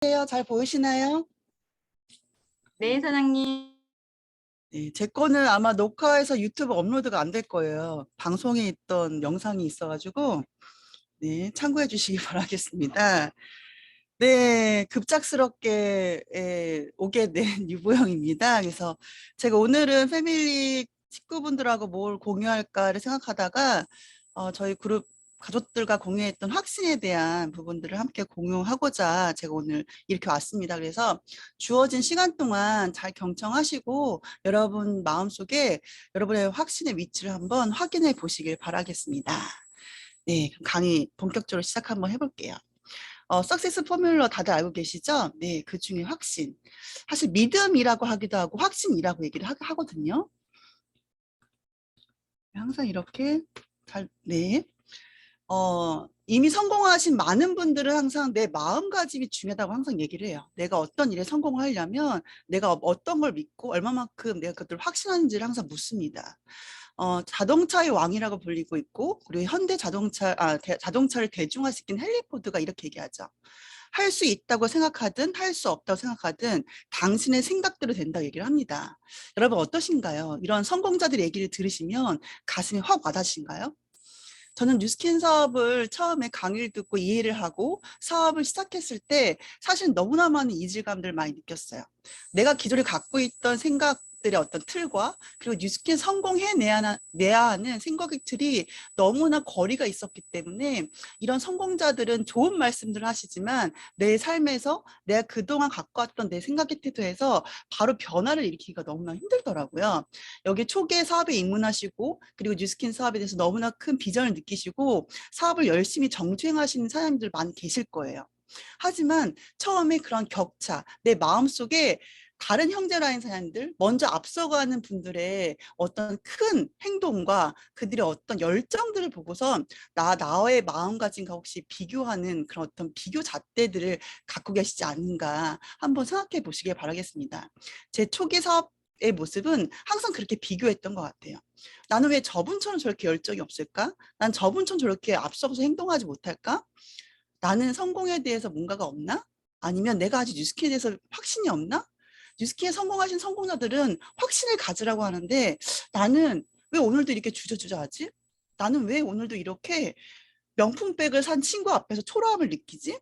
잘 보이시나요? 네, 사장님. 네, 제 거는 아마 녹화해서 유튜브 업로드가 안 될 거예요. 방송에 있던 영상이 있어가지고, 네, 참고해 주시기 바라겠습니다. 네, 급작스럽게 오게 된 유보영입니다. 그래서 제가 오늘은 패밀리 식구분들하고 뭘 공유할까를 생각하다가 저희 그룹 가족들과 공유했던 확신에 대한 부분들을 함께 공유하고자 제가 오늘 이렇게 왔습니다. 그래서 주어진 시간 동안 잘 경청하시고 여러분 마음속에 여러분의 확신의 위치를 한번 확인해 보시길 바라겠습니다. 네, 그럼 강의 본격적으로 시작 한번 해볼게요. 석세스 포뮬러 다들 알고 계시죠? 네, 그 중에 확신. 사실 믿음이라고 하기도 하고 확신이라고 얘기를 하거든요. 항상 이렇게 네. 이미 성공하신 많은 분들은 항상 내 마음가짐이 중요하다고 항상 얘기를 해요. 내가 어떤 일에 성공하려면 내가 어떤 걸 믿고 얼마만큼 내가 그것들을 확신하는지를 항상 묻습니다. 자동차의 왕이라고 불리고 있고, 그리고 현대 자동차를 대중화시킨 헨리 포드가 이렇게 얘기하죠. 할 수 있다고 생각하든 할 수 없다고 생각하든 당신의 생각대로 된다고 얘기를 합니다. 여러분 어떠신가요? 이런 성공자들 얘기를 들으시면 가슴이 확 와닿으신가요? 저는 뉴스킨 사업을 처음에 강의를 듣고 이해를 하고 사업을 시작했을 때 사실 너무나 많은 이질감들을 많이 느꼈어요. 내가 기존에 갖고 있던 생각들의 어떤 틀과 그리고 뉴스킨 성공해내야 하는 생각의 틀이 너무나 거리가 있었기 때문에 이런 성공자들은 좋은 말씀들을 하시지만 내 삶에서 내가 그동안 갖고 왔던 내 생각의 태도에서 바로 변화를 일으키기가 너무나 힘들더라고요. 여기 초기에 사업에 입문하시고 그리고 뉴스킨 사업에 대해서 너무나 큰 비전을 느끼시고 사업을 열심히 정주행하시는 사장님들 많이 계실 거예요. 하지만 처음에 그런 격차, 내 마음속에 다른 형제라인 사람들, 먼저 앞서가는 분들의 어떤 큰 행동과 그들의 어떤 열정들을 보고서 나의 마음가짐과 혹시 비교하는 그런 어떤 비교 잣대들을 갖고 계시지 않는가 한번 생각해 보시길 바라겠습니다. 제 초기 사업의 모습은 항상 그렇게 비교했던 것 같아요. 나는 왜 저분처럼 저렇게 열정이 없을까? 난 저분처럼 저렇게 앞서서 행동하지 못할까? 나는 성공에 대해서 뭔가가 없나? 아니면 내가 아직 뉴스킨에 대해서 확신이 없나? 뉴스킨에 성공하신 성공자들은 확신을 가지라고 하는데 나는 왜 오늘도 이렇게 주저주저하지? 나는 왜 오늘도 이렇게 명품백을 산 친구 앞에서 초라함을 느끼지?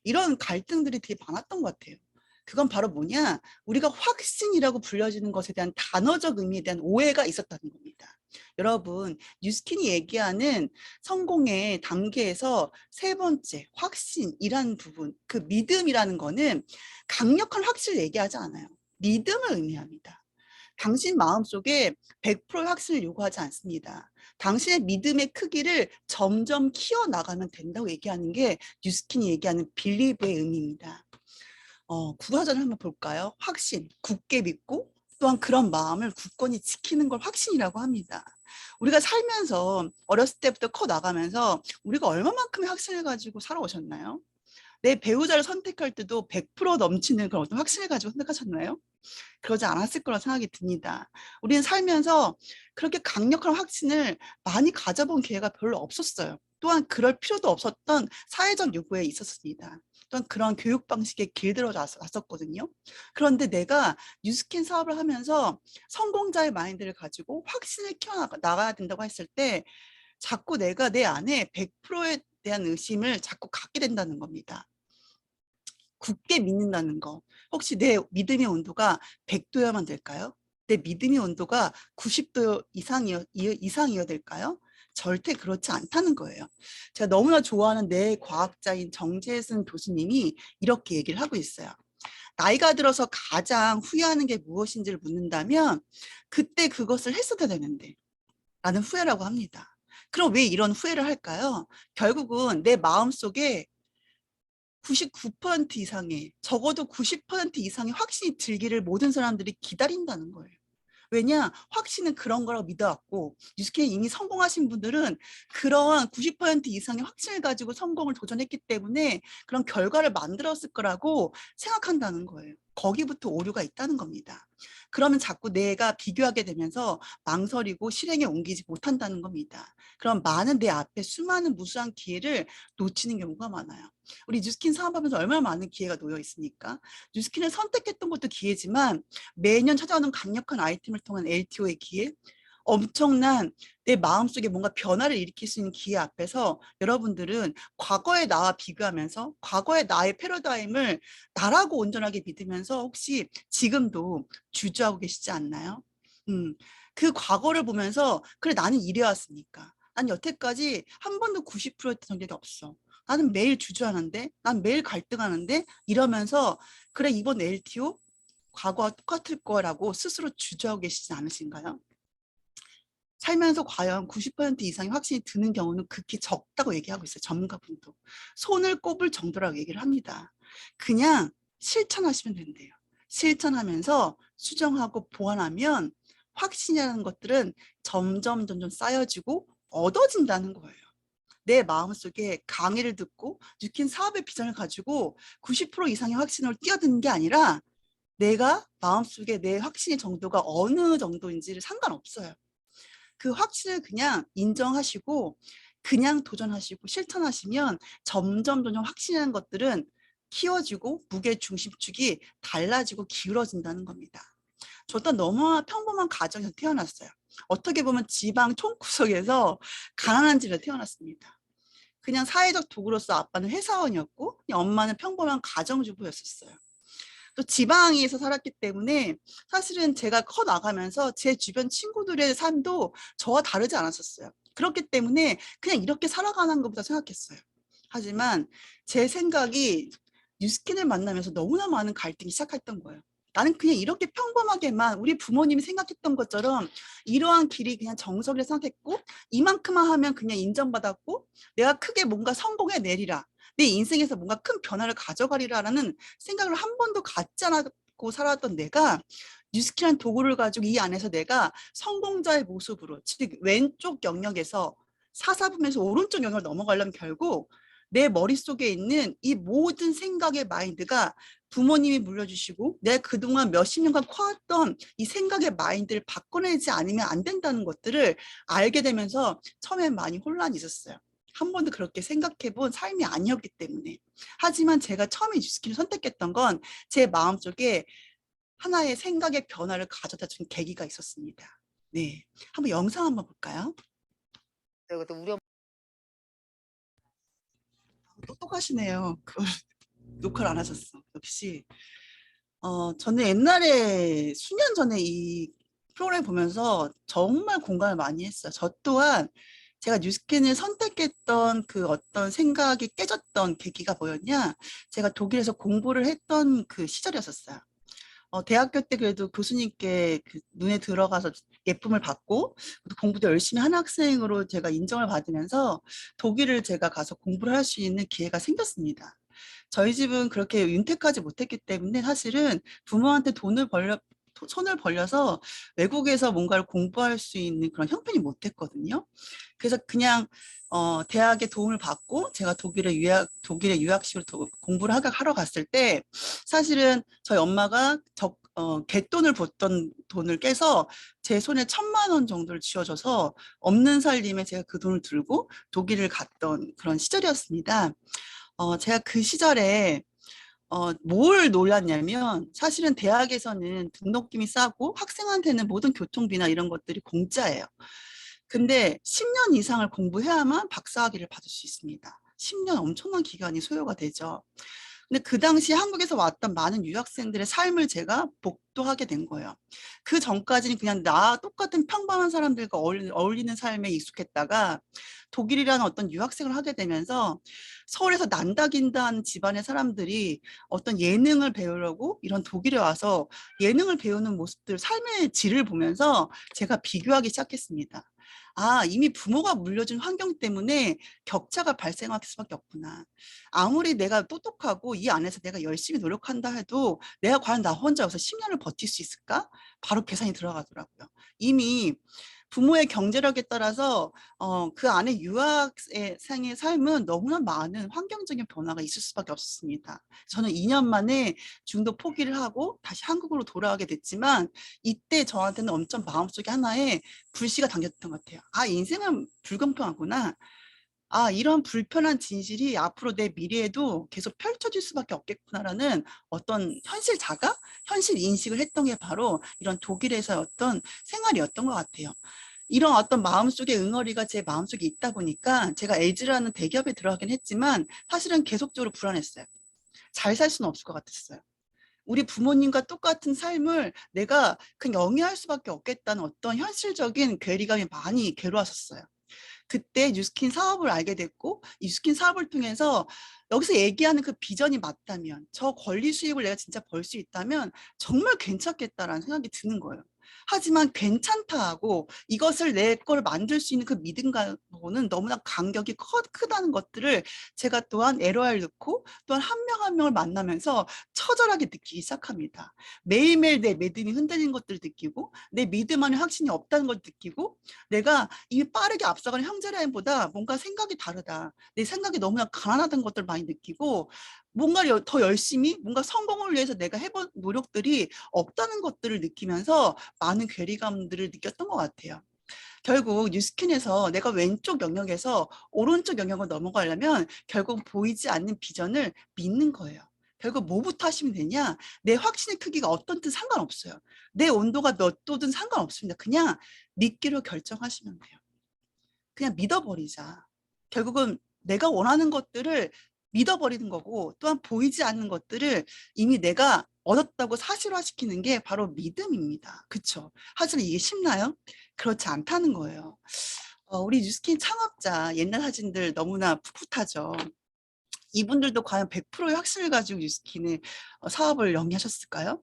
이런 갈등들이 되게 많았던 것 같아요. 그건 바로 뭐냐? 우리가 확신이라고 불려지는 것에 대한 단어적 의미에 대한 오해가 있었다는 겁니다. 여러분, 뉴스킨이 얘기하는 성공의 단계에서 세 번째, 확신이라는 부분, 그 믿음이라는 거는 강력한 확신을 얘기하지 않아요. 믿음을 의미합니다. 당신 마음속에 100%의 확신을 요구하지 않습니다. 당신의 믿음의 크기를 점점 키워나가면 된다고 얘기하는 게 뉴스킨이 얘기하는 빌리브의 의미입니다. 구가전을 한번 볼까요? 확신, 굳게 믿고 또한 그런 마음을 굳건히 지키는 걸 확신이라고 합니다. 우리가 살면서 어렸을 때부터 커 나가면서 우리가 얼마만큼의 확신을 가지고 살아오셨나요? 내 배우자를 선택할 때도 100% 넘치는 그런 어떤 확신을 가지고 선택하셨나요? 그러지 않았을 거라 생각이 듭니다. 우리는 살면서 그렇게 강력한 확신을 많이 가져본 기회가 별로 없었어요. 또한 그럴 필요도 없었던 사회적 요구에 있었습니다. 또한 그런 교육 방식에 길들여져 왔었거든요. 그런데 내가 뉴스킨 사업을 하면서 성공자의 마인드를 가지고 확신을 키워나가야 된다고 했을 때 자꾸 내가 내 안에 100%에 대한 의심을 자꾸 갖게 된다는 겁니다. 굳게 믿는다는 거. 혹시 내 믿음의 온도가 100도여야만 될까요? 내 믿음의 온도가 90도 이상이어야 될까요? 절대 그렇지 않다는 거예요. 제가 너무나 좋아하는 내 과학자인 정재승 교수님이 이렇게 얘기를 하고 있어요. 나이가 들어서 가장 후회하는 게 무엇인지를 묻는다면 그때 그것을 했어야 되는데 라는 후회라고 합니다. 그럼 왜 이런 후회를 할까요? 결국은 내 마음속에 99% 이상의, 적어도 90% 이상의 확신이 들기를 모든 사람들이 기다린다는 거예요. 왜냐? 확신은 그런 거라고 믿어왔고 뉴스킨에 이미 성공하신 분들은 그러한 90% 이상의 확신을 가지고 성공을 도전했기 때문에 그런 결과를 만들었을 거라고 생각한다는 거예요. 거기부터 오류가 있다는 겁니다. 그러면 자꾸 내가 비교하게 되면서 망설이고 실행에 옮기지 못한다는 겁니다. 그럼 많은 내 앞에 수많은 무수한 기회를 놓치는 경우가 많아요. 우리 뉴스킨 사업하면서 얼마나 많은 기회가 놓여 있습니까? 뉴스킨을 선택했던 것도 기회지만 매년 찾아오는 강력한 아이템을 통한 LTO의 기회, 엄청난 내 마음속에 뭔가 변화를 일으킬 수 있는 기회 앞에서 여러분들은 과거의 나와 비교하면서 과거의 나의 패러다임을 나라고 온전하게 믿으면서 혹시 지금도 주저하고 계시지 않나요? 음, 그 과거를 보면서 그래 나는 이래왔으니까 난 여태까지 한 번도 90%였던 적이 없어. 나는 매일 주저하는데 난 매일 갈등하는데 이러면서 그래 이번 LTO 과거와 똑같을 거라고 스스로 주저하고 계시지 않으신가요? 살면서 과연 90% 이상의 확신이 드는 경우는 극히 적다고 얘기하고 있어요. 전문가분도. 손을 꼽을 정도라고 얘기를 합니다. 그냥 실천하시면 된대요. 실천하면서 수정하고 보완하면 확신이라는 것들은 점점 쌓여지고 얻어진다는 거예요. 내 마음속에 강의를 듣고 뉴킨 사업의 비전을 가지고 90% 이상의 확신으로 뛰어드는 게 아니라 내가 마음속에 내 확신의 정도가 어느 정도인지를 상관없어요. 그 확신을 그냥 인정하시고 그냥 도전하시고 실천하시면 점점 확신이라는 것들은 키워지고 무게 중심축이 달라지고 기울어진다는 겁니다. 저 또한 너무 평범한 가정에서 태어났어요. 어떻게 보면 지방 총구석에서 가난한 집에 태어났습니다. 그냥 사회적 도구로서 아빠는 회사원이었고 엄마는 평범한 가정주부였었어요. 또 지방에서 살았기 때문에 사실은 제가 커 나가면서 제 주변 친구들의 삶도 저와 다르지 않았었어요. 그렇기 때문에 그냥 이렇게 살아가는 것보다 생각했어요. 하지만 제 생각이 뉴스킨을 만나면서 너무나 많은 갈등이 시작했던 거예요. 나는 그냥 이렇게 평범하게만 우리 부모님이 생각했던 것처럼 이러한 길이 그냥 정석이라 생각했고 이만큼만 하면 그냥 인정받았고 내가 크게 뭔가 성공해 내리라. 내 인생에서 뭔가 큰 변화를 가져가리라라는 생각을 한 번도 갖지 않고 살았던 내가 뉴스키라는 도구를 가지고 이 안에서 내가 성공자의 모습으로 즉 왼쪽 영역에서 사사분면서 오른쪽 영역을 넘어가려면 결국 내 머릿속에 있는 이 모든 생각의 마인드가 부모님이 물려주시고 내가 그동안 몇십 년간 커왔던 이 생각의 마인드를 바꿔내지 않으면 안 된다는 것들을 알게 되면서 처음엔 많이 혼란이 있었어요. 한 번도 그렇게 생각해 본 삶이 아니었기 때문에. 하지만 제가 처음에 뉴스키를 선택했던 건 제 마음속에 하나의 생각의 변화를 가져다 준 계기가 있었습니다. 네, 한번 영상 한번 볼까요? 그것도 우리 똑똑하시네요. 그걸 녹화를 안 하셨어. 역시. 저는 옛날에 수년 전에 이 프로그램 보면서 정말 공감을 많이 했어요. 저 또한 제가 뉴스킨을 선택했던 그 어떤 생각이 깨졌던 계기가 뭐였냐? 제가 독일에서 공부를 했던 그 시절이었었어요. 대학교 때 그래도 교수님께 그 눈에 들어가서 예쁨을 받고 공부도 열심히 하는 학생으로 제가 인정을 받으면서 독일을 제가 가서 공부를 할 수 있는 기회가 생겼습니다. 저희 집은 그렇게 윤택하지 못했기 때문에 사실은 부모한테 손을 벌려서 외국에서 뭔가를 공부할 수 있는 그런 형편이 못 됐거든요. 그래서 그냥 대학의 도움을 받고 제가 독일에 유학식으로 공부를 하러 갔을 때 사실은 저희 엄마가 갯돈을 벌던 돈을 깨서 제 손에 1,000만 원 정도를 쥐어줘서 없는 살림에 제가 그 돈을 들고 독일을 갔던 그런 시절이었습니다. 제가 그 시절에 뭘 놀랐냐면 사실은 대학에서는 등록금이 싸고 학생한테는 모든 교통비나 이런 것들이 공짜예요. 근데 10년 이상을 공부해야만 박사학위를 받을 수 있습니다. 10년 엄청난 기간이 소요가 되죠. 근데 그 당시 한국에서 왔던 많은 유학생들의 삶을 제가 복도하게 된 거예요. 그 전까지는 그냥 나 똑같은 평범한 사람들과 어울리는 삶에 익숙했다가 독일이라는 어떤 유학생을 하게 되면서 서울에서 난다긴다 하는 집안의 사람들이 어떤 예능을 배우려고 이런 독일에 와서 예능을 배우는 모습들, 삶의 질을 보면서 제가 비교하기 시작했습니다. 아, 이미 부모가 물려준 환경 때문에 격차가 발생할 수밖에 없구나. 아무리 내가 똑똑하고 이 안에서 내가 열심히 노력한다 해도 내가 과연 나 혼자 여기서 10년을 버틸 수 있을까? 바로 계산이 들어가더라고요. 이미 부모의 경제력에 따라서 그 안에 유학생의 삶은 너무나 많은 환경적인 변화가 있을 수밖에 없습니다. 저는 2년 만에 중도 포기를 하고 다시 한국으로 돌아가게 됐지만 이때 저한테는 엄청 마음속에 하나의 불씨가 당겼던 것 같아요. 아, 인생은 불공평하구나. 아, 이런 불편한 진실이 앞으로 내 미래에도 계속 펼쳐질 수밖에 없겠구나라는 어떤 현실 자각, 현실 인식을 했던 게 바로 이런 독일에서의 어떤 생활이었던 것 같아요. 이런 어떤 마음속의 응어리가 제 마음속에 있다 보니까 제가 에즈라는 대기업에 들어가긴 했지만 사실은 계속적으로 불안했어요. 잘 살 수는 없을 것 같았어요. 우리 부모님과 똑같은 삶을 내가 그냥 영위할 수밖에 없겠다는 어떤 현실적인 괴리감이 많이 괴로웠었어요. 그때 뉴스킨 사업을 알게 됐고 이 뉴스킨 사업을 통해서 여기서 얘기하는 그 비전이 맞다면 저 권리 수익을 내가 진짜 벌 수 있다면 정말 괜찮겠다라는 생각이 드는 거예요. 하지만 괜찮다 하고 이것을 내 걸 만들 수 있는 그 믿음과는 너무나 간격이 크다는 것들을 제가 또한 LOR 넣고 또한 한 명 한 명을 만나면서 처절하게 느끼기 시작합니다. 매일매일 내 믿음이 흔들리는 것들을 느끼고 내 믿음 안에 확신이 없다는 걸 느끼고 내가 이미 빠르게 앞서가는 형제라인보다 뭔가 생각이 다르다. 내 생각이 너무나 가난하다는 것들을 많이 느끼고 뭔가 더 열심히 뭔가 성공을 위해서 내가 해본 노력들이 없다는 것들을 느끼면서 많은 괴리감들을 느꼈던 것 같아요. 결국 뉴스킨에서 내가 왼쪽 영역에서 오른쪽 영역으로 넘어가려면 결국 보이지 않는 비전을 믿는 거예요. 결국 뭐부터 하시면 되냐? 내 확신의 크기가 어떤든 상관없어요. 내 온도가 몇 도든 상관없습니다. 그냥 믿기로 결정하시면 돼요. 그냥 믿어버리자. 결국은 내가 원하는 것들을 믿어버리는 거고 또한 보이지 않는 것들을 이미 내가 얻었다고 사실화시키는 게 바로 믿음입니다. 그렇죠? 하지만 이게 쉽나요? 그렇지 않다는 거예요. 우리 뉴스킨 창업자 옛날 사진들 너무나 풋풋하죠. 이분들도 과연 100%의 확신을 가지고 뉴스킨의 사업을 영위하셨을까요?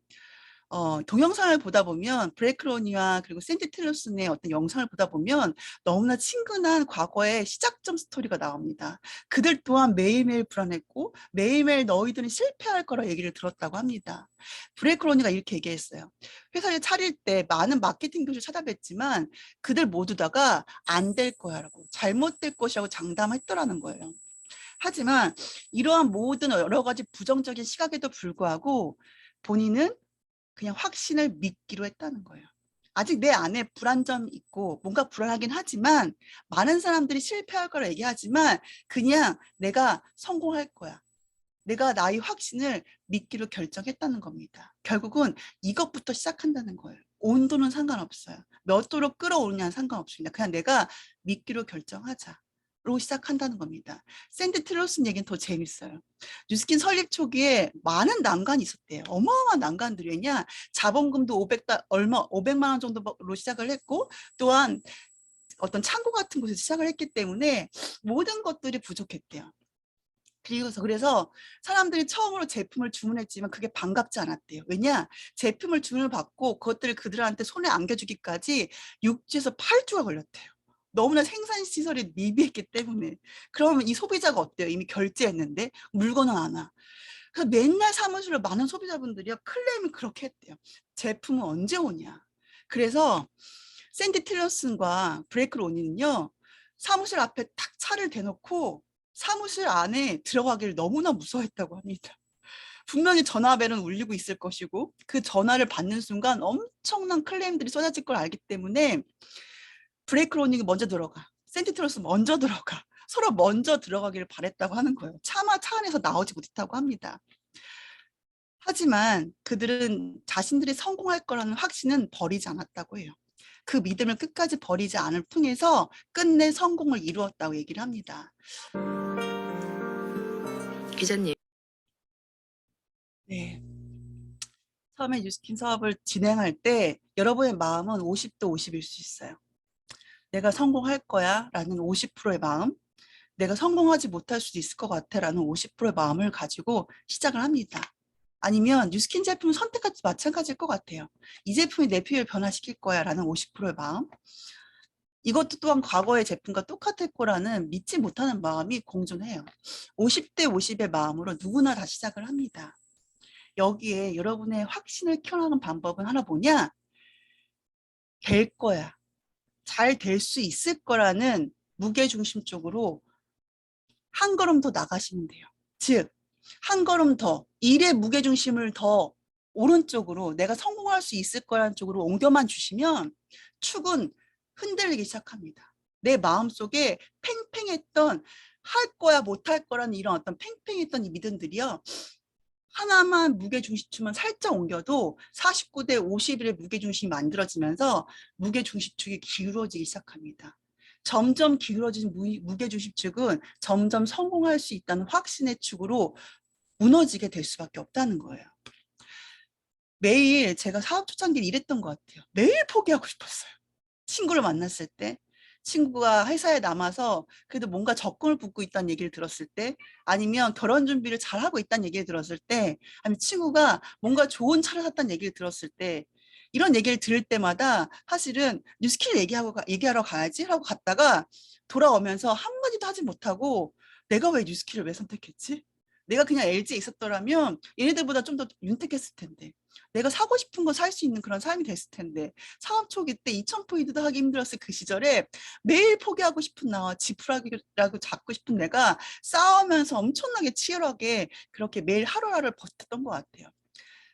동영상을 보다 보면 브레이크로니와 그리고 샌디 틸러슨의 어떤 영상을 보다 보면 너무나 친근한 과거의 시작점 스토리가 나옵니다. 그들 또한 매일매일 불안했고 매일매일 너희들은 실패할 거라 얘기를 들었다고 합니다. 브레이크로니가 이렇게 얘기했어요. 회사를 차릴 때 많은 마케팅 교수를 찾아뵀지만 그들 모두 다가 안 될 거야라고 잘못될 것이라고 장담했더라는 거예요. 하지만 이러한 모든 여러 가지 부정적인 시각에도 불구하고 본인은 그냥 확신을 믿기로 했다는 거예요. 아직 내 안에 불안점이 있고 뭔가 불안하긴 하지만 많은 사람들이 실패할 거라 얘기하지만 그냥 내가 성공할 거야. 내가 나의 확신을 믿기로 결정했다는 겁니다. 결국은 이것부터 시작한다는 거예요. 온도는 상관없어요. 몇 도로 끌어오느냐는 상관없습니다. 그냥 내가 믿기로 결정하자. 로 시작한다는 겁니다. 샌디 틸러슨 얘기는 더 재밌어요. 뉴스킨 설립 초기에 많은 난관이 있었대요. 어마어마한 난관들이 왜냐 자본금도 500만 원 정도로 시작을 했고 또한 어떤 창고 같은 곳에서 시작을 했기 때문에 모든 것들이 부족했대요. 그래서 사람들이 처음으로 제품을 주문했지만 그게 반갑지 않았대요. 왜냐? 제품을 주문을 받고 그것들을 그들한테 손에 안겨주기까지 6주에서 8주가 걸렸대요. 너무나 생산시설이 미비했기 때문에. 그러면 이 소비자가 어때요? 이미 결제했는데 물건은 안 와. 그래서 맨날 사무실로 많은 소비자분들이 클레임을 그렇게 했대요. 제품은 언제 오냐. 그래서 샌디 틸러슨과 브레이크 로니는요. 사무실 앞에 탁 차를 대놓고 사무실 안에 들어가기를 너무나 무서워했다고 합니다. 분명히 전화벨은 울리고 있을 것이고 그 전화를 받는 순간 엄청난 클레임들이 쏟아질 걸 알기 때문에 브레이크 로닝이 먼저 들어가. 샌디 틸러슨 먼저 들어가. 서로 먼저 들어가기를 바랬다고 하는 거예요. 차마 차 안에서 나오지 못했다고 합니다. 하지만 그들은 자신들이 성공할 거라는 확신은 버리지 않았다고 해요. 그 믿음을 끝까지 버리지 않을 통해서 끝내 성공을 이루었다고 얘기를 합니다. 기자님. 네. 처음에 뉴스킨 사업을 진행할 때 여러분의 마음은 50도 50일 수 있어요. 내가 성공할 거야 라는 50%의 마음, 내가 성공하지 못할 수도 있을 것 같아 라는 50%의 마음을 가지고 시작을 합니다. 아니면 뉴스킨 제품 선택할 때 마찬가지일 것 같아요. 이 제품이 내 피부를 변화시킬 거야 라는 50%의 마음. 이것도 또한 과거의 제품과 똑같을 거라는 믿지 못하는 마음이 공존해요. 50대 50의 마음으로 누구나 다 시작을 합니다. 여기에 여러분의 확신을 키워나가는 방법은 하나 뭐냐? 될 거야. 잘 될 수 있을 거라는 무게중심 쪽으로 한 걸음 더 나가시면 돼요. 즉, 한 걸음 더 일의 무게중심을 더 오른쪽으로 내가 성공할 수 있을 거라는 쪽으로 옮겨만 주시면 축은 흔들리기 시작합니다. 내 마음속에 팽팽했던 할 거야 못할 거라는 이런 어떤 팽팽했던 이 믿음들이요. 하나만 무게중심축만 살짝 옮겨도 49대 51의 무게중심이 만들어지면서 무게중심축이 기울어지기 시작합니다. 점점 기울어진 무게중심축은 점점 성공할 수 있다는 확신의 축으로 무너지게 될 수밖에 없다는 거예요. 매일 제가 사업 초창기에 이랬던 것 같아요. 매일 포기하고 싶었어요. 친구를 만났을 때, 친구가 회사에 남아서 그래도 뭔가 적금을 붓고 있다는 얘기를 들었을 때, 아니면 결혼 준비를 잘하고 있다는 얘기를 들었을 때, 아니면 친구가 뭔가 좋은 차를 샀다는 얘기를 들었을 때, 이런 얘기를 들을 때마다 사실은 뉴스킬 얘기하러 가야지 하고 갔다가 돌아오면서 한마디도 하지 못하고 내가 왜 뉴스킬을 왜 선택했지? 내가 그냥 LG에 있었더라면 얘네들보다 좀 더 윤택했을 텐데, 내가 사고 싶은 거 살 수 있는 그런 삶이 됐을 텐데, 사업 초기 때 2,000포인트도 하기 힘들었을 그 시절에 매일 포기하고 싶은 나와 지푸라기라고 잡고 싶은 내가 싸우면서 엄청나게 치열하게 그렇게 매일 하루하루를 버텼던 것 같아요.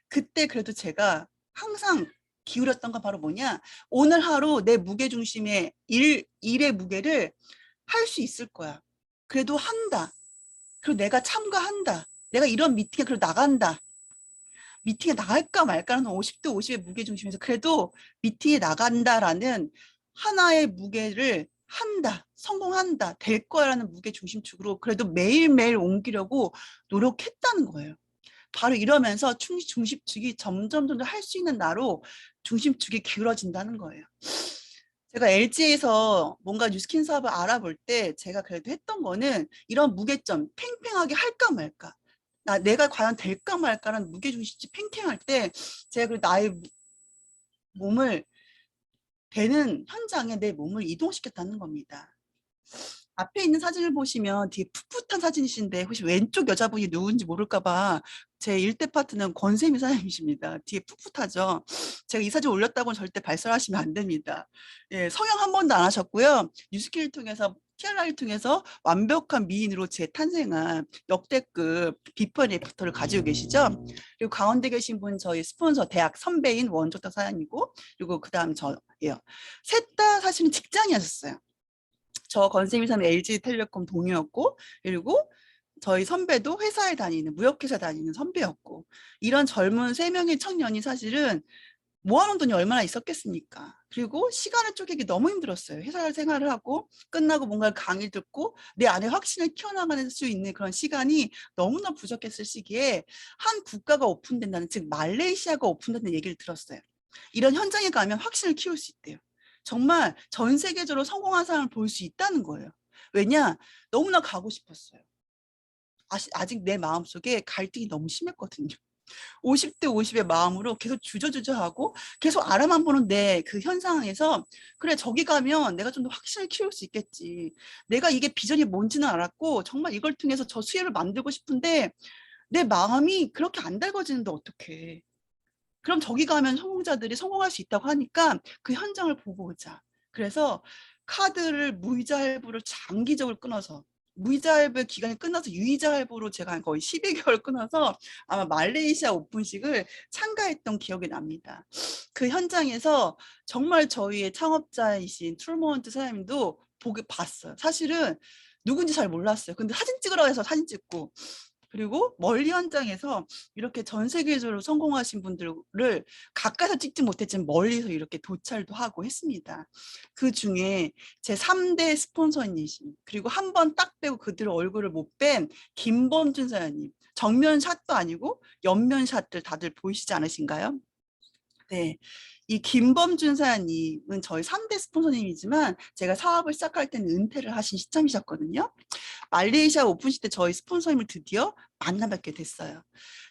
그때 그래도 제가 항상 기울였던 건 바로 뭐냐, 오늘 하루 내 무게중심의 일의 무게를 할 수 있을 거야. 그래도 한다. 그리고 내가 참가한다. 내가 이런 미팅에 그래도 나간다. 미팅에 나갈까 말까는 50대 50의 무게중심에서 그래도 미팅에 나간다라는 하나의 무게를 한다, 성공한다, 될 거야라는 무게중심축으로 그래도 매일매일 옮기려고 노력했다는 거예요. 바로 이러면서 중심축이 점점 할 수 있는 나로 중심축이 기울어진다는 거예요. 제가 LG에서 뭔가 뉴스킨 사업을 알아볼 때 제가 그래도 했던 거는 이런 무게점, 팽팽하게 할까 말까. 내가 과연 될까 말까라는 무게중심이 팽팽할 때 제가 그 나의 몸을 되는 현장에 내 몸을 이동시켰다는 겁니다. 앞에 있는 사진을 보시면 뒤에 풋풋한 사진이신데 혹시 왼쪽 여자분이 누군지 모를까봐 제 1대 파트는 권세미 사장님이십니다. 뒤에 풋풋하죠. 제가 이 사진 올렸다고는 절대 발설하시면 안 됩니다. 예, 성형 한 번도 안 하셨고요. 뉴스킬을 통해서 TRI를 통해서 완벽한 미인으로 재탄생한 역대급 비포 애프터를 가지고 계시죠. 그리고 가운데 계신 분 저희 스폰서 대학 선배인 원조탁 사장이고, 그리고 그 다음 저예요. 셋 다 사실은 직장이었어요. 저 건세미사는 LG텔레콤 동료였고, 그리고 저희 선배도 회사에 다니는, 무역회사 다니는 선배였고, 이런 젊은 3명의 청년이 사실은 모아놓은 돈이 얼마나 있었겠습니까? 그리고 시간을 쪼개기 너무 힘들었어요. 회사 생활을 하고 끝나고 뭔가 강의 듣고 내 안에 확신을 키워나가는 수 있는 그런 시간이 너무나 부족했을 시기에 한 국가가 오픈된다는, 즉 말레이시아가 오픈된다는 얘기를 들었어요. 이런 현장에 가면 확신을 키울 수 있대요. 정말 전 세계적으로 성공한 사람을 볼 수 있다는 거예요. 왜냐? 너무나 가고 싶었어요. 아직 내 마음속에 갈등이 너무 심했거든요. 50대 50의 마음으로 계속 주저주저하고 계속 알아만 보는 내 그 현상에서, 그래 저기 가면 내가 좀 더 확신을 키울 수 있겠지. 내가 이게 비전이 뭔지는 알았고 정말 이걸 통해서 저 수혜를 만들고 싶은데 내 마음이 그렇게 안 달궈지는데 어떡해. 그럼 저기 가면 성공자들이 성공할 수 있다고 하니까 그 현장을 보고 오자. 그래서 카드를 무이자 할부를 장기적으로 끊어서, 무이자 할부 기간이 끝나서 유이자 할부로 제가 거의 12개월 끊어서 아마 말레이시아 오픈식을 참가했던 기억이 납니다. 그 현장에서 정말 저희의 창업자이신 트루먼트 사장님도 봤어요. 사실은 누군지 잘 몰랐어요. 근데 사진 찍으라고 해서 사진 찍고, 그리고 멀리 현장에서 이렇게 전 세계적으로 성공하신 분들을 가까이서 찍지 못했지만 멀리서 이렇게 도찰도 하고 했습니다. 그 중에 제 3대 스폰서이신, 그리고 한 번 딱 빼고 그들 얼굴을 못 뺀 김범준 사장님. 정면 샷도 아니고 옆면 샷들 다들 보이시지 않으신가요? 네. 이 김범준 사장님은 저희 3대 스폰서님이지만 제가 사업을 시작할 때는 은퇴를 하신 시점이셨거든요. 말레이시아 오픈식 때 저희 스폰서님을 드디어 만나뵙게 됐어요.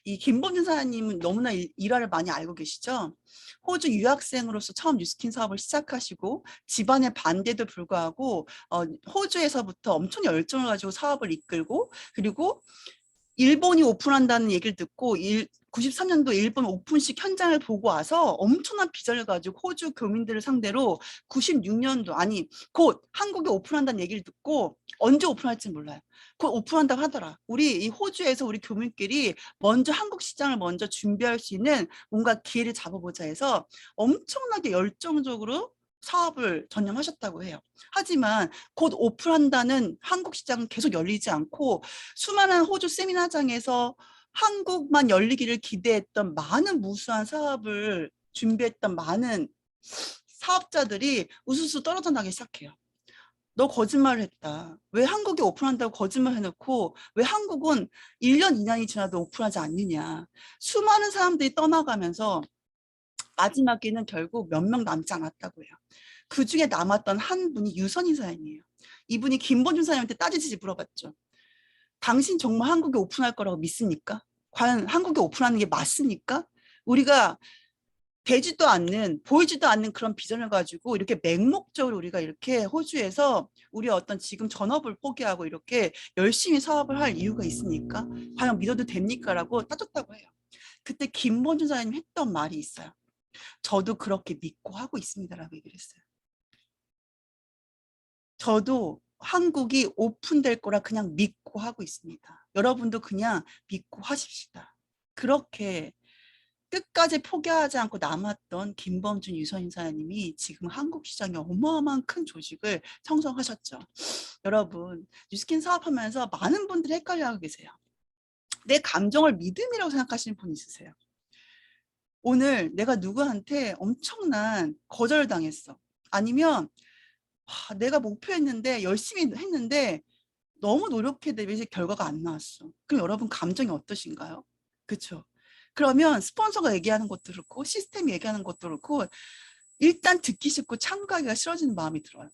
이 김범준 사장님은 너무나 일화를 많이 알고 계시죠? 호주 유학생으로서 처음 뉴스킨 사업을 시작하시고 집안의 반대도 불구하고 호주에서부터 엄청 열정을 가지고 사업을 이끌고, 그리고 일본이 오픈한다는 얘기를 듣고 93년도 일본 오픈식 현장을 보고 와서 엄청난 비전을 가지고 호주 교민들을 상대로 96년도 아니 곧 한국에 오픈한다는 얘기를 듣고 언제 오픈할지 몰라요. 곧 오픈한다고 하더라. 우리 이 호주에서 우리 교민끼리 먼저 한국 시장을 먼저 준비할 수 있는 뭔가 기회를 잡아보자 해서 엄청나게 열정적으로 사업을 전념하셨다고 해요. 하지만 곧 오픈한다는 한국 시장은 계속 열리지 않고 수많은 호주 세미나장에서 한국만 열리기를 기대했던 많은 무수한 사업을 준비했던 많은 사업자들이 우수수 떨어져 나기 시작해요. 너 거짓말을 했다. 왜 한국에 오픈한다고 거짓말 해놓고 왜 한국은 1년, 2년이 지나도 오픈하지 않느냐. 수많은 사람들이 떠나가면서 마지막에는 결국 몇 명 남지 않았다고 해요. 그 중에 남았던 한 분이 유선인 사장님이에요. 이분이 김본준 사장님한테 따지지 물어봤죠. 당신 정말 한국에 오픈할 거라고 믿습니까? 과연 한국에 오픈하는 게 맞습니까? 우리가 되지도 않는, 보이지도 않는 그런 비전을 가지고 이렇게 맹목적으로 우리가 이렇게 호주에서 우리 어떤 지금 전업을 포기하고 이렇게 열심히 사업을 할 이유가 있습니까? 과연 믿어도 됩니까? 라고 따졌다고 해요. 그때 김본준 사장님 했던 말이 있어요. 저도 그렇게 믿고 하고 있습니다라고 얘기를 했어요. 저도 한국이 오픈될 거라 그냥 믿고 하고 있습니다. 여러분도 그냥 믿고 하십시다. 그렇게 끝까지 포기하지 않고 남았던 김범준 유선 인사님이 지금 한국 시장에 어마어마한 큰 조직을 형성하셨죠. 여러분, 뉴스킨 사업하면서 많은 분들이 헷갈려하고 계세요. 내 감정을 믿음이라고 생각하시는 분 있으세요? 오늘 내가 누구한테 엄청난 거절을 당했어. 아니면 내가 목표했는데 열심히 했는데 너무 노력했는데 결과가 안 나왔어. 그럼 여러분 감정이 어떠신가요? 그렇죠? 그러면 스폰서가 얘기하는 것도 그렇고 시스템이 얘기하는 것도 그렇고 일단 듣기 싫고 참가하기가 싫어지는 마음이 들어요.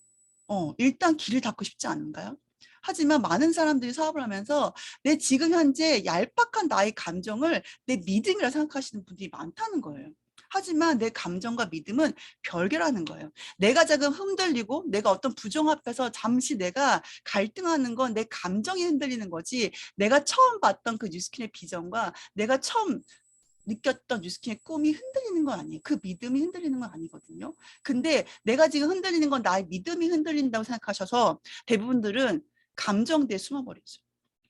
일단 길을 닫고 싶지 않은가요? 하지만 많은 사람들이 사업을 하면서 내 지금 현재 얄팍한 나의 감정을 내 믿음이라 생각하시는 분들이 많다는 거예요. 하지만 내 감정과 믿음은 별개라는 거예요. 내가 조금 흔들리고 내가 어떤 부정 앞에서 잠시 내가 갈등하는 건 내 감정이 흔들리는 거지 내가 처음 봤던 그 뉴스킨의 비전과 내가 처음 느꼈던 뉴스킨의 꿈이 흔들리는 건 아니에요. 그 믿음이 흔들리는 건 아니거든요. 근데 내가 지금 흔들리는 건 나의 믿음이 흔들린다고 생각하셔서 대부분들은 감정대에 숨어버리죠.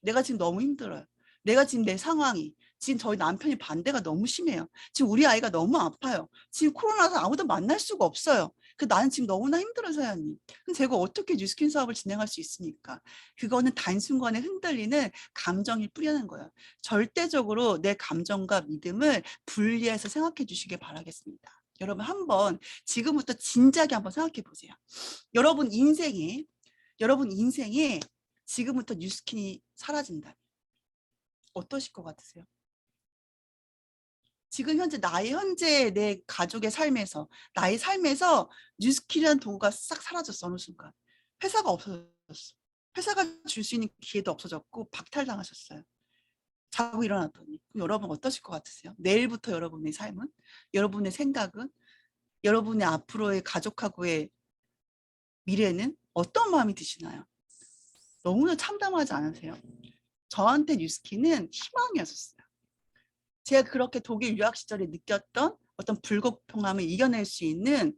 내가 지금 너무 힘들어요. 내가 지금 내 상황이 지금 저희 남편이 반대가 너무 심해요. 지금 우리 아이가 너무 아파요. 지금 코로나서 아무도 만날 수가 없어요. 나는 지금 너무나 힘들어요, 사장님. 그럼 제가 어떻게 뉴스킨 사업을 진행할 수 있습니까? 그거는 단순간에 흔들리는 감정이 뿌리는 거예요. 절대적으로 내 감정과 믿음을 분리해서 생각해 주시길 바라겠습니다. 여러분 한번 지금부터 진지하게 한번 생각해 보세요. 여러분 인생에 지금부터 뉴스킨이 사라진다면 어떠실 것 같으세요? 지금 현재 내 가족의 삶에서 나의 삶에서 뉴스킨이라는 도구가 싹 사라졌어. 어느 순간 회사가 없어졌어. 회사가 줄 수 있는 기회도 없어졌고 박탈당하셨어요. 자고 일어났더니 그럼 여러분 어떠실 것 같으세요? 내일부터 여러분의 삶은? 여러분의 생각은? 여러분의 앞으로의 가족하고의 미래는 어떤 마음이 드시나요? 너무나 참담하지 않으세요? 저한테 뉴스킨은 희망이었어요. 제가 그렇게 독일 유학 시절에 느꼈던 어떤 불공평함을 이겨낼 수 있는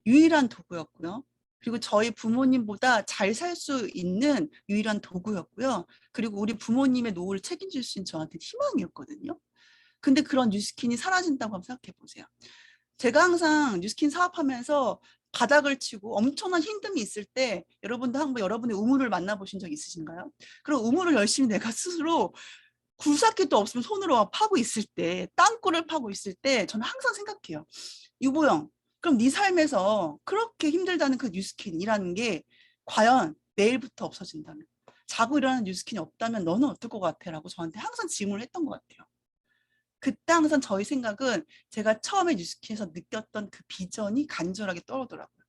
유일한 도구였고요. 그리고 저희 부모님보다 잘 살 수 있는 유일한 도구였고요. 그리고 우리 부모님의 노후를 책임질 수 있는 저한테 희망이었거든요. 근데 그런 뉴스킨이 사라진다고 한번 생각해 보세요. 제가 항상 뉴스킨 사업하면서 바닥을 치고 엄청난 힘듦이 있을 때 여러분도 한번 여러분의 우물을 만나보신 적 있으신가요? 그럼 우물을 열심히 내가 스스로 굴삭기도 없으면 손으로 파고 있을 때 땅굴을 파고 있을 때 저는 항상 생각해요. 유보영, 그럼 네 삶에서 그렇게 힘들다는 그 뉴스킨이라는 게 과연 내일부터 없어진다면 자고 일어나는 뉴스킨이 없다면 너는 어떨 것 같아? 라고 저한테 항상 질문을 했던 것 같아요. 그때 항상 저희 생각은 제가 처음에 뉴스킨에서 느꼈던 그 비전이 간절하게 떠오르더라고요.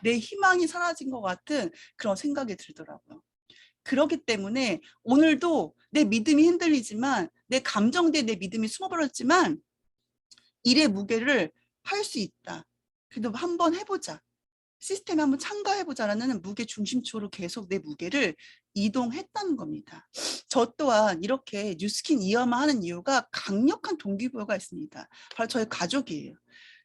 내 희망이 사라진 것 같은 그런 생각이 들더라고요. 그렇기 때문에 오늘도 내 믿음이 흔들리지만 내 감정대에 내 믿음이 숨어버렸지만 일의 무게를 할 수 있다. 그래도 한번 해보자. 시스템에 한번 참가해보자라는 무게 중심축으로 계속 내 무게를 이동했다는 겁니다. 저 또한 이렇게 뉴스킨 이어만 하는 이유가 강력한 동기부여가 있습니다. 바로 저희 가족이에요.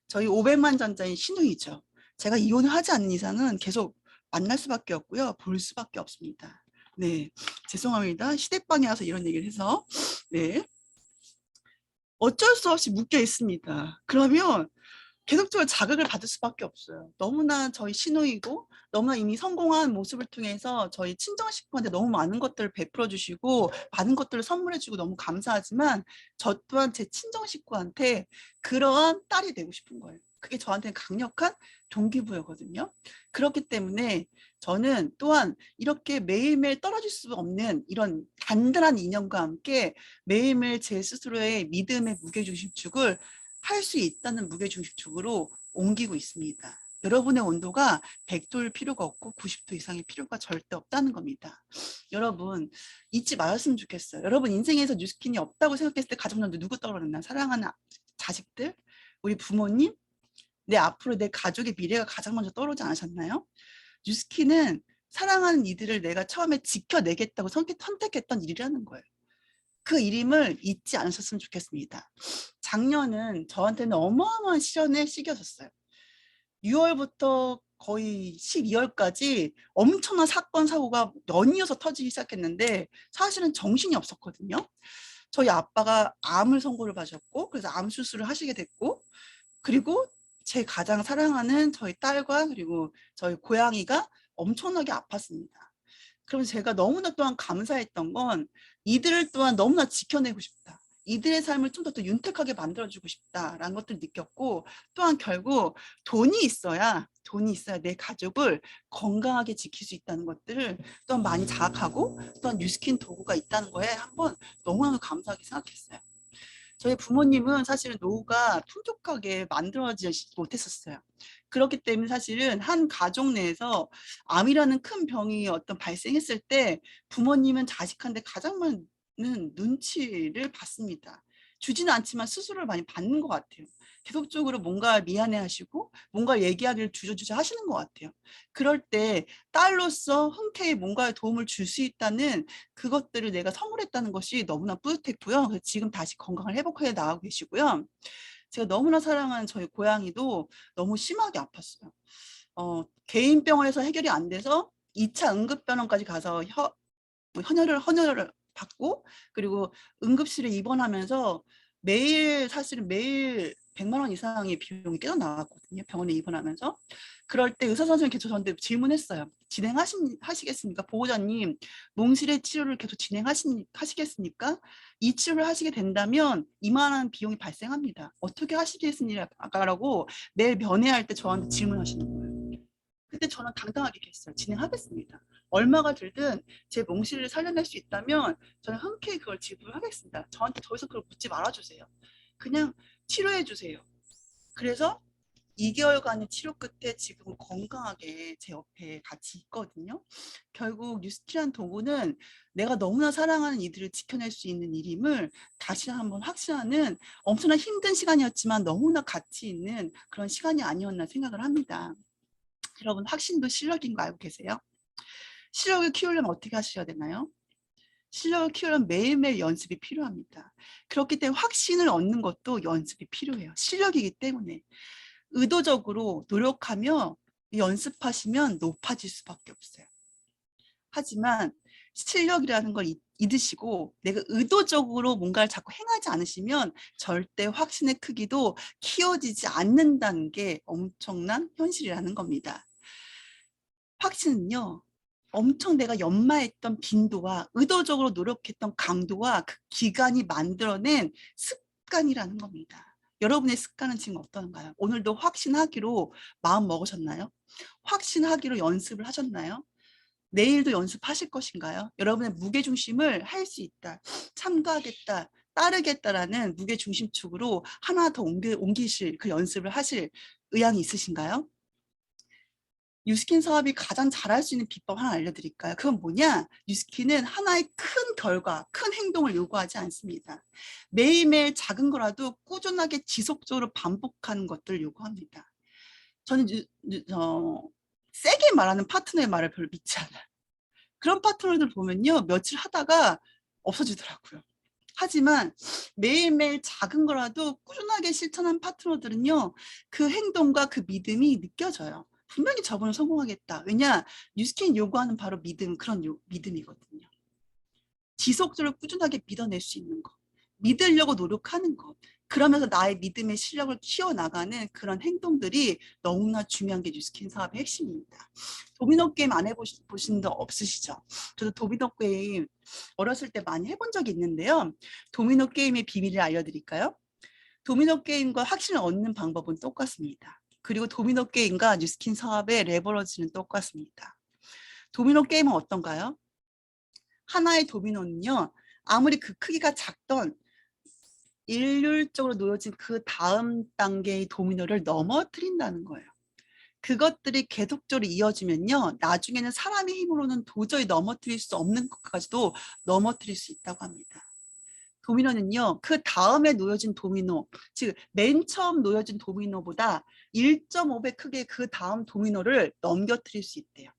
저희 500만 전자인 신우이죠. 제가 이혼을 하지 않는 이상은 계속 만날 수밖에 없고요. 볼 수밖에 없습니다. 네, 죄송합니다. 시댁방에 와서 이런 얘기를 해서. 네, 어쩔 수 없이 묶여 있습니다. 그러면 계속적으로 자극을 받을 수밖에 없어요. 너무나 저희 시누이고 너무나 이미 성공한 모습을 통해서 저희 친정 식구한테 너무 많은 것들을 베풀어 주시고 많은 것들을 선물해 주고 너무 감사하지만 저 또한 제 친정 식구한테 그러한 딸이 되고 싶은 거예요. 그게 저한테는 강력한 동기부여거든요. 그렇기 때문에 저는 또한 이렇게 매일매일 떨어질 수 없는 이런 단단한 인연과 함께 매일매일 제 스스로의 믿음의 무게중심축을 할 수 있다는 무게중심축으로 옮기고 있습니다. 여러분의 온도가 100도일 필요가 없고 90도 이상의 필요가 절대 없다는 겁니다. 여러분 잊지 말았으면 좋겠어요. 여러분 인생에서 뉴스킨이 없다고 생각했을 때 가족들도 누구 떠오르나? 사랑하는 자식들, 우리 부모님, 내 앞으로 내 가족의 미래가 가장 먼저 떠오르지 않으셨나요? 뉴스킨은 사랑하는 이들을 내가 처음에 지켜내겠다고 선택했던 일이라는 거예요. 그 일임을 잊지 않으셨으면 좋겠습니다. 작년은 저한테는 어마어마한 시련의 시기였어요. 6월부터 거의 12월까지 엄청난 사건, 사고가 연이어서 터지기 시작했는데 사실은 정신이 없었거든요. 저희 아빠가 암을 선고를 받으셨고 그래서 암 수술을 하시게 됐고 그리고 제 가장 사랑하는 저희 딸과 그리고 저희 고양이가 엄청나게 아팠습니다. 그럼 제가 너무나 또한 감사했던 건 이들을 또한 너무나 지켜내고 싶다. 이들의 삶을 좀 더 윤택하게 만들어주고 싶다라는 것들을 느꼈고 또한 결국 돈이 있어야 내 가족을 건강하게 지킬 수 있다는 것들을 또한 많이 자각하고 또한 뉴스킨 도구가 있다는 거에 한번 너무나 감사하게 생각했어요. 저희 부모님은 사실은 노후가 풍족하게 만들어지지 못했었어요. 그렇기 때문에 사실은 한 가족 내에서 암이라는 큰 병이 어떤 발생했을 때 부모님은 자식한테 가장 많은 눈치를 받습니다. 주지는 않지만 스스로를 많이 받는 것 같아요. 계속적으로 뭔가 미안해하시고 뭔가 얘기하기를 주저주저 하시는 것 같아요. 그럴 때 딸로서 흔쾌히 뭔가 도움을 줄 수 있다는 그것들을 내가 선물했다는 것이 너무나 뿌듯했고요. 그래서 지금 다시 건강을 회복해 나가고 계시고요. 제가 너무나 사랑하는 저희 고양이도 너무 심하게 아팠어요. 개인 병원에서 해결이 안 돼서 2차 응급병원까지 가서 헌혈을 받고 그리고 응급실에 입원하면서 사실은 매일 100만 원 이상의 비용이 계속 나왔거든요. 병원에 입원하면서. 그럴 때 의사 선생님께서 저한테 질문했어요. 하시겠습니까? 보호자님, 몽실의 치료를 계속 하시겠습니까? 이 치료를 하시게 된다면 이만한 비용이 발생합니다. 어떻게 하시겠습니까?라고 매일 면회할 때 저한테 질문하시는 거예요. 그때 저는 당당하게 얘기했어요. 진행하겠습니다. 얼마가 들든 제 몽실을 살려낼 수 있다면 저는 흔쾌히 그걸 지불하겠습니다. 저한테 더 이상 그걸 묻지 말아주세요. 그냥 치료해 주세요. 그래서 2개월간의 치료 끝에 지금 건강하게 제 옆에 같이 있거든요. 결국 뉴스키란 도구는 내가 너무나 사랑하는 이들을 지켜낼 수 있는 일임을 다시 한번 확신하는 엄청나 힘든 시간이었지만 너무나 가치 있는 그런 시간이 아니었나 생각을 합니다. 여러분 확신도 실력인 거 알고 계세요? 실력을 키우려면 어떻게 하셔야 되나요? 실력을 키우려면 매일매일 연습이 필요합니다. 그렇기 때문에 확신을 얻는 것도 연습이 필요해요. 실력이기 때문에. 의도적으로 노력하며 연습하시면 높아질 수밖에 없어요. 하지만 실력이라는 걸 잊으시고 내가 의도적으로 뭔가를 자꾸 행하지 않으시면 절대 확신의 크기도 키워지지 않는다는 게 엄청난 현실이라는 겁니다. 확신은요. 엄청 내가 연마했던 빈도와 의도적으로 노력했던 강도와 그 기간이 만들어낸 습관이라는 겁니다. 여러분의 습관은 지금 어떤가요? 오늘도 확신하기로 마음 먹으셨나요? 확신하기로 연습을 하셨나요? 내일도 연습하실 것인가요? 여러분의 무게중심을 할 수 있다, 참가하겠다, 따르겠다라는 무게중심축으로 하나 더 옮기실 그 연습을 하실 의향이 있으신가요? 뉴스킨 사업이 가장 잘할 수 있는 비법 하나 알려드릴까요? 그건 뭐냐? 뉴스킨은 하나의 큰 결과, 큰 행동을 요구하지 않습니다. 매일매일 작은 거라도 꾸준하게 지속적으로 반복하는 것들을 요구합니다. 저는 세게 말하는 파트너의 말을 별로 믿지 않아요. 그런 파트너들 보면요. 며칠 하다가 없어지더라고요. 하지만 매일매일 작은 거라도 꾸준하게 실천한 파트너들은요. 그 행동과 그 믿음이 느껴져요. 분명히 저분은 성공하겠다. 왜냐? 뉴스킨 요구하는 바로 믿음, 그런 믿음이거든요. 지속적으로 꾸준하게 믿어낼 수 있는 것. 믿으려고 노력하는 것. 그러면서 나의 믿음의 실력을 키워나가는 그런 행동들이 너무나 중요한 게 뉴스킨 사업의 핵심입니다. 도미노 게임 안 해보신 적 없으시죠? 저도 도미노 게임 어렸을 때 많이 해본 적이 있는데요. 도미노 게임의 비밀을 알려드릴까요? 도미노 게임과 확신을 얻는 방법은 똑같습니다. 그리고 도미노 게임과 뉴스킨 사업의 레버러지는 똑같습니다. 도미노 게임은 어떤가요? 하나의 도미노는요. 아무리 그 크기가 작던 일률적으로 놓여진 그 다음 단계의 도미노를 넘어뜨린다는 거예요. 그것들이 계속적으로 이어지면요. 나중에는 사람의 힘으로는 도저히 넘어뜨릴 수 없는 것까지도 넘어뜨릴 수 있다고 합니다. 도미노는요. 그 다음에 놓여진 도미노, 즉 맨 처음 놓여진 도미노보다 1.5배 크게 그 다음 도미노를 넘겨뜨릴 수 있대요.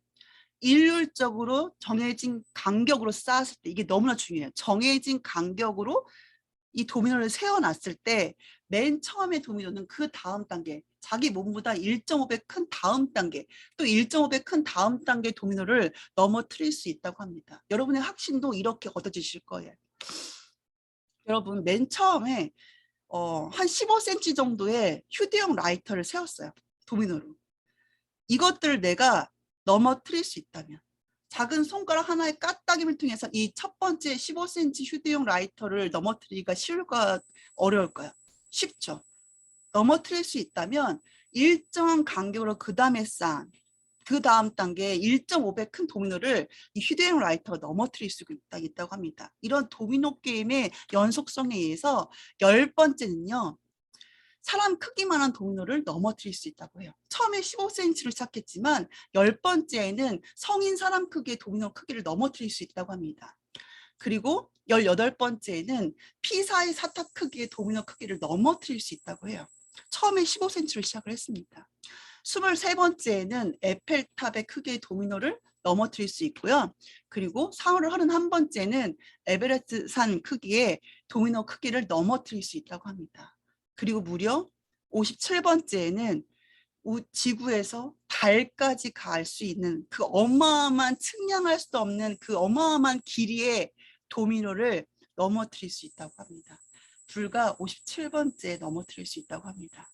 일률적으로 정해진 간격으로 쌓았을 때 이게 너무나 중요해요. 정해진 간격으로 이 도미노를 세워놨을 때 맨 처음에 도미노는 그 다음 단계, 자기 몸보다 1.5배 큰 다음 단계, 또 1.5배 큰 다음 단계 도미노를 넘어뜨릴 수 있다고 합니다. 여러분의 확신도 이렇게 얻어지실 거예요. 여러분 맨 처음에 한 15cm 정도의 휴대용 라이터를 세웠어요. 도미노로. 이것들을 내가 넘어뜨릴 수 있다면 작은 손가락 하나의 까딱임을 통해서 이 첫 번째 15cm 휴대용 라이터를 넘어뜨리기가 쉬울까 어려울까요? 쉽죠. 넘어뜨릴 수 있다면 일정한 간격으로 그 다음에 쌓은 그 다음 단계 1.5배 큰 도미노를 이 휴대용 라이터가 넘어뜨릴 수 있다고 합니다. 이런 도미노 게임의 연속성에 의해서 10번째는요. 사람 크기만한 도미노를 넘어뜨릴 수 있다고 해요. 처음에 15cm로 시작했지만 10번째에는 성인 사람 크기의 도미노 크기를 넘어뜨릴 수 있다고 합니다. 그리고 18번째에는 피사의 사탑 크기의 도미노 크기를 넘어뜨릴 수 있다고 해요. 처음에 15cm로 시작을 했습니다. 23번째에는 에펠탑의 크기의 도미노를 넘어뜨릴 수 있고요. 그리고 31번째는 에베레스트 산 크기의 도미노 크기를 넘어뜨릴 수 있다고 합니다. 그리고 무려 57번째에는 지구에서 달까지 갈 수 있는 그 어마어마한 측량할 수 없는 그 어마어마한 길이의 도미노를 넘어뜨릴 수 있다고 합니다. 불과 57번째에 넘어뜨릴 수 있다고 합니다.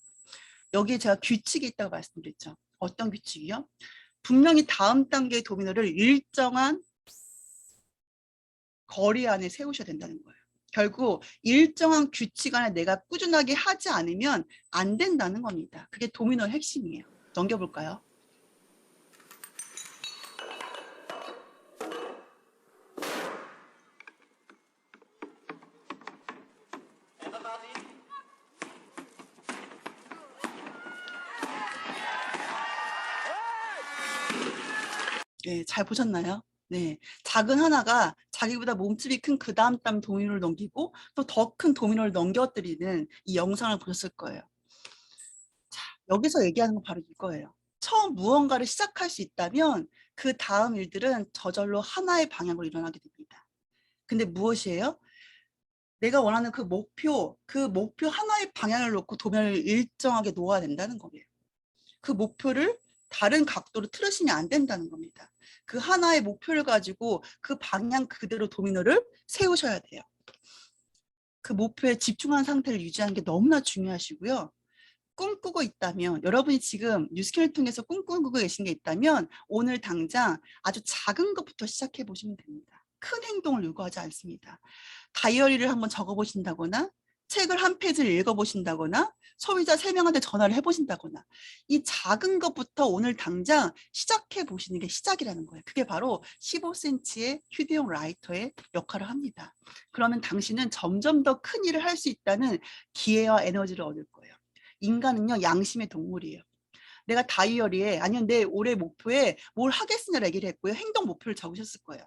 여기에 제가 규칙이 있다고 말씀드렸죠. 어떤 규칙이요? 분명히 다음 단계의 도미노를 일정한 거리 안에 세우셔야 된다는 거예요. 결국 일정한 규칙 안에 내가 꾸준하게 하지 않으면 안 된다는 겁니다. 그게 도미노의 핵심이에요. 넘겨볼까요? 네, 잘 보셨나요? 네, 작은 하나가 자기보다 몸집이 큰 그 다음 도미노를 넘기고 또 더 큰 도미노를 넘겨뜨리는 이 영상을 보셨을 거예요. 자, 여기서 얘기하는 건 바로 이거예요. 처음 무언가를 시작할 수 있다면 그 다음 일들은 저절로 하나의 방향으로 일어나게 됩니다. 근데 무엇이에요? 내가 원하는 그 목표 하나의 방향을 놓고 도면을 일정하게 놓아야 된다는 거예요. 그 목표를 다른 각도로 틀으시면 안 된다는 겁니다. 그 하나의 목표를 가지고 그 방향 그대로 도미노를 세우셔야 돼요. 그 목표에 집중한 상태를 유지하는 게 너무나 중요하시고요. 꿈꾸고 있다면, 여러분이 지금 뉴스킨을 통해서 꿈꾸고 계신 게 있다면 오늘 당장 아주 작은 것부터 시작해 보시면 됩니다. 큰 행동을 요구하지 않습니다. 다이어리를 한번 적어보신다거나 책을 한 페이지를 읽어보신다거나 소비자 3명한테 전화를 해보신다거나 이 작은 것부터 오늘 당장 시작해 보시는 게 시작이라는 거예요. 그게 바로 15cm의 휴대용 라이터의 역할을 합니다. 그러면 당신은 점점 더 큰 일을 할 수 있다는 기회와 에너지를 얻을 거예요. 인간은요, 양심의 동물이에요. 내가 다이어리에 아니면 내 올해 목표에 뭘 하겠느냐 얘기를 했고요. 행동 목표를 적으셨을 거예요.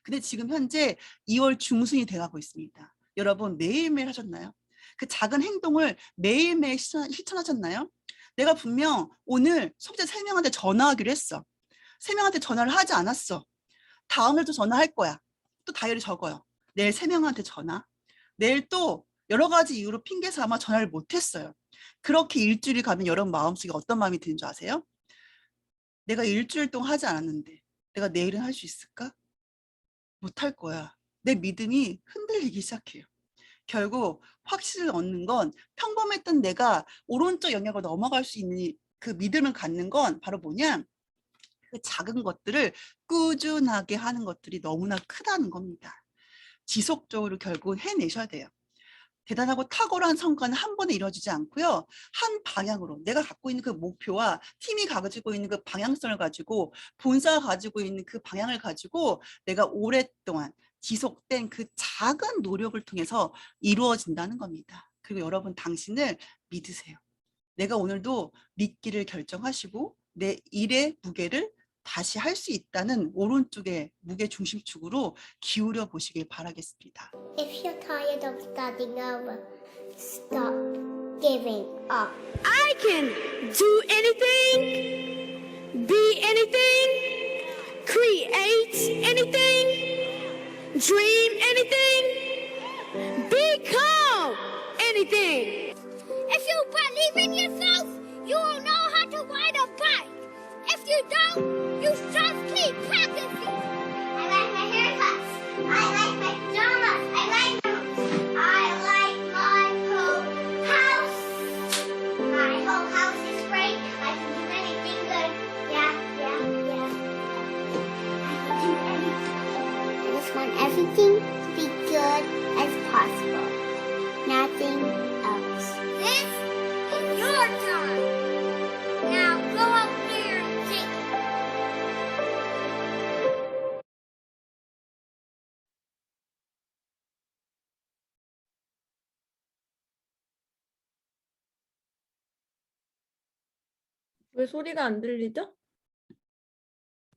근데 지금 현재 2월 중순이 돼가고 있습니다. 여러분 매일매일 하셨나요? 그 작은 행동을 매일매일 실천하셨나요? 내가 분명 오늘 소비자 3명한테 전화하기로 했어. 세 명한테 전화를 하지 않았어. 다음날 또 전화할 거야. 또 다이어리 적어요. 내일 세 명한테 전화. 내일 또 여러 가지 이유로 핑계 삼아 전화를 못했어요. 그렇게 일주일이 가면 여러분 마음속에 어떤 마음이 드는 줄 아세요? 내가 일주일 동안 하지 않았는데 내가 내일은 할 수 있을까? 못할 거야. 내 믿음이 흔들리기 시작해요. 결국 확신을 얻는 건 평범했던 내가 오른쪽 영역을 넘어갈 수 있는 그 믿음을 갖는 건 바로 뭐냐? 그 작은 것들을 꾸준하게 하는 것들이 너무나 크다는 겁니다. 지속적으로 결국은 해내셔야 돼요. 대단하고 탁월한 성과는 한 번에 이루어지지 않고요. 한 방향으로 내가 갖고 있는 그 목표와 팀이 가지고 있는 그 방향성을 가지고 본사가 가지고 있는 그 방향을 가지고 내가 오랫동안 지속된 그 작은 노력을 통해서 이루어진다는 겁니다. 그리고 여러분 당신을 믿으세요. 내가 오늘도 믿기를 결정하시고 내 일의 무게를 다시 할 수 있다는 오른쪽의 무게 중심축으로 기울여 보시길 바라겠습니다. If you're tired of starting over, stop giving up. I can do anything, be anything, create anything, dream anything, become anything. If you believe in yourself, you will know how to ride a bike. If you don't, you just keep practicing. I like my haircuts. I like my pajamas. I like my whole house. My whole house is great. I can do anything good. Yeah. I can do anything. I just want everything to be good as possible. Nothing else. This is your time. Now go up there and sing. 왜 소리가 안 들리죠?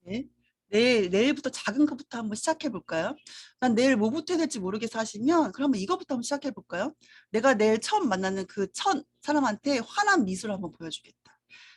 네. 내일부터 작은 것부터 한번 시작해 볼까요? 난 내일 뭐부터 해야 될지 모르겠어 하시면 그러면 이것부터 한번 시작해 볼까요? 내가 내일 처음 만나는 그 첫 사람한테 환한 미소를 한번 보여주겠다.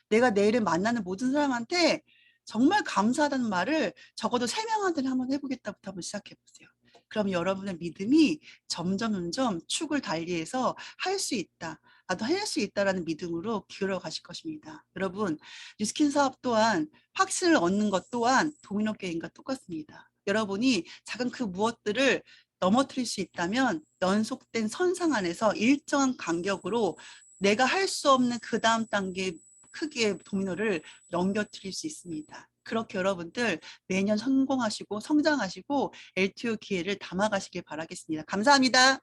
내가 내일 만나는 모든 사람한테 정말 감사하다는 말을 적어도 3명한테는 한번 해보겠다부터 한번 시작해 보세요. 그럼 여러분의 믿음이 점점 축을 달리해서 할 수 있다. 나도 할 수 있다라는 믿음으로 기울어 가실 것입니다. 여러분, 뉴스킨 사업 또한 확신을 얻는 것 또한 도미노 게임과 똑같습니다. 여러분이 작은 그 무엇들을 넘어뜨릴 수 있다면 연속된 선상 안에서 일정한 간격으로 내가 할 수 없는 그 다음 단계 크기의 도미노를 넘겨뜨릴 수 있습니다. 그렇게 여러분들 매년 성공하시고 성장하시고 LTO 기회를 담아가시길 바라겠습니다. 감사합니다.